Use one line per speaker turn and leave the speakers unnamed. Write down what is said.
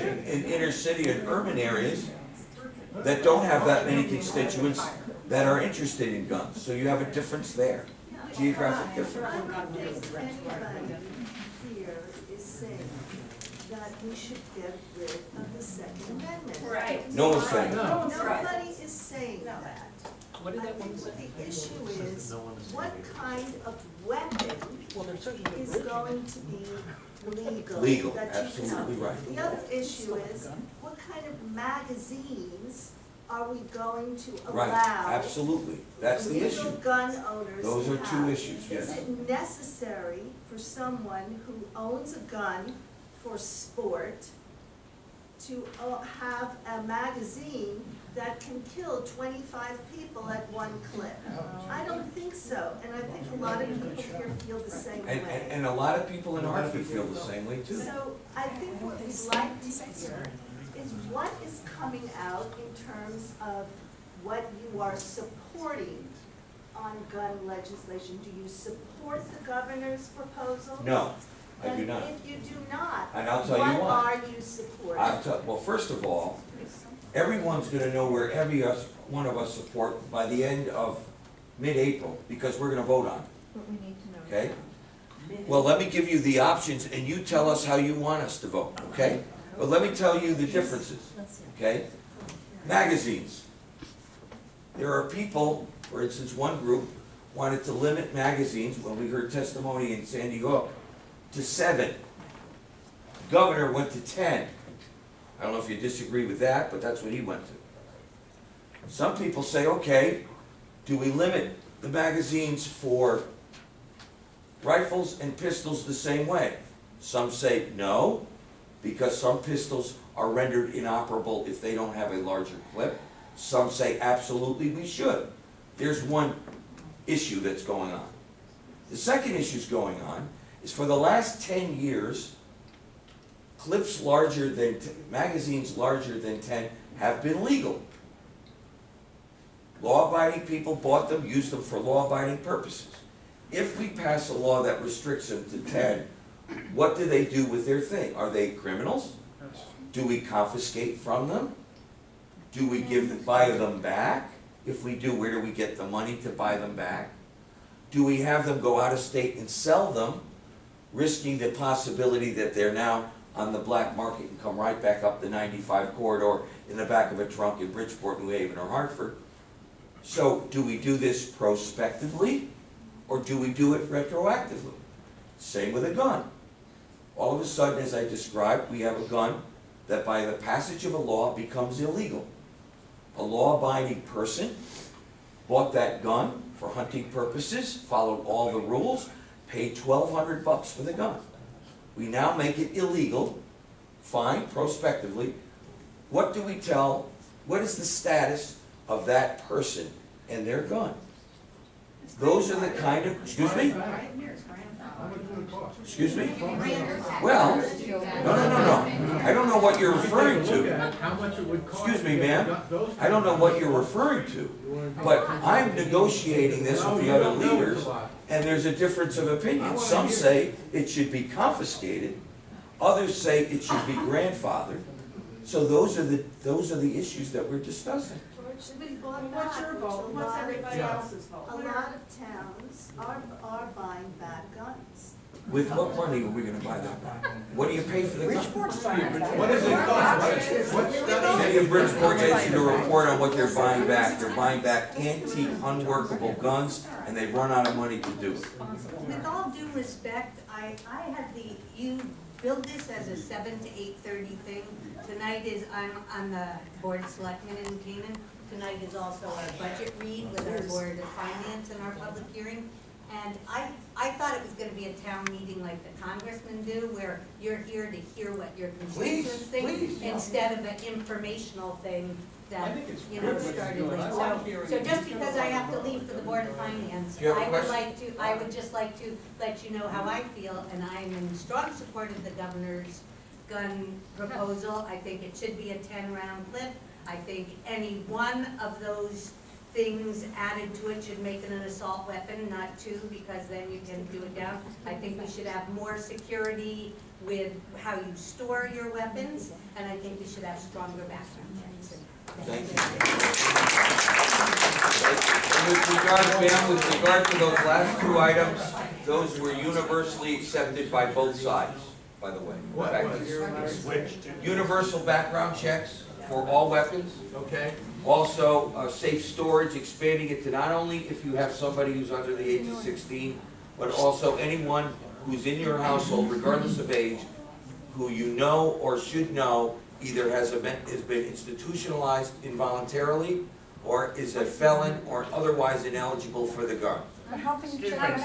in inner city and urban areas that don't have that many constituents that are interested in guns. So you have a difference there, geographic difference.
I don't think anybody here is saying that we should get rid of the Second Amendment.
Right.
No one's saying that.
Nobody is saying that. I think what the issue is, what kind of weapon is going to be legal?
Legal,
that you can-
absolutely right.
The other issue is, what kind of magazines are we going to
Right,
allow
absolutely. That's the
legal
issue.
gun owners
Those
to
are two
have?
issues, yes.
Is it necessary for someone who owns a gun for sport to have a magazine that can kill 25 people at one clip? I don't think so, and I think a lot of people here feel the same way.
And a lot of people in Hartford feel the same way too.
So I think what we'd like to hear is what is coming out in terms of what you are supporting on gun legislation. Do you support the governor's proposal?
No, I do not.
And if you do not,
And I'll tell you why.
what are you supporting?
Well, first of all, everyone's gonna know where every one of us support by the end of mid-April, because we're gonna vote on it,
What we need to know.
okay? Well, let me give you the options, and you tell us how you want us to vote, okay? But let me tell you the differences, okay? Magazines. There are people, for instance, one group wanted to limit magazines, when we heard testimony in Sandy Hook, to 7. Governor went to 10. I don't know if you disagree with that, but that's what he went to. Some people say, okay, do we limit the magazines for rifles and pistols the same way? Some say no, because some pistols are rendered inoperable if they don't have a larger clip. Some say absolutely we should. There's one issue that's going on. The second issue is going on is for the last 10 years, clips larger than, magazines larger than 10 have been legal. Law-abiding people bought them, used them for law-abiding purposes. If we pass a law that restricts them to 10, what do they do with their thing? Are they criminals? Do we confiscate from them? Do we buy them back? If we do, where do we get the money to buy them back? Do we have them go out of state and sell them, risking the possibility that they're now on the black market and come right back up the 95 corridor in the back of a trunk in Bridgeport, New Haven, or Hartford? So do we do this prospectively, or do we do it retroactively? Same with a gun. All of a sudden, as I described, we have a gun that by the passage of a law becomes illegal. A law-abiding person bought that gun for hunting purposes, followed all the rules, paid $1,200 for the gun. We now make it illegal, fine, prospectively. What do we tell, what is the status of that person and their gun? Those are the kind of, excuse me? Excuse me? Well, no. I don't know what you're referring to. Excuse me, ma'am. I don't know what you're referring to. But I'm negotiating this with the other leaders, and there's a difference of opinion. Some say it should be confiscated. Others say it should be grandfathered. So those are the issues that we're discussing.
What's your vote? What's everybody else's vote?
A lot of towns are buying back guns.
With what money are we going to buy that back? What do you pay for the gun?
What does it cost? What's
City of Bridgeport issued a report on what they're buying back. They're buying back antique, unworkable guns, and they've run out of money to do it.
With all due respect, I had you build this as a 7 to 8:30 thing. Tonight I'm on the Board of Selectmen in Canaan. Tonight is also our budget read with our Board of Finance and our public hearing. And I thought it was going to be a town meeting like the congressmen do, where you're here to hear what your constituents think, instead of an informational thing that, started late. So just because I have to leave for the Board of Finance, I would just like to let you know how I feel, and I'm in strong support of the governor's gun proposal. I think it should be a 10-round clip. I think any one of those things added to it should make it an assault weapon, not 2, because then you can do it down. I think we should have more security with how you store your weapons, and I think we should have stronger background checks.
Thank you. And with regard to those last two items, those were universally accepted by both sides, by the way. In fact, it's universal background checks for all weapons.
Okay.
Also, safe storage, expanding it to not only if you have somebody who's under the age of 16, but also anyone who's in your household, regardless of age, who you know or should know either has been institutionalized involuntarily, or is a felon, or otherwise ineligible for the gun.
How can you check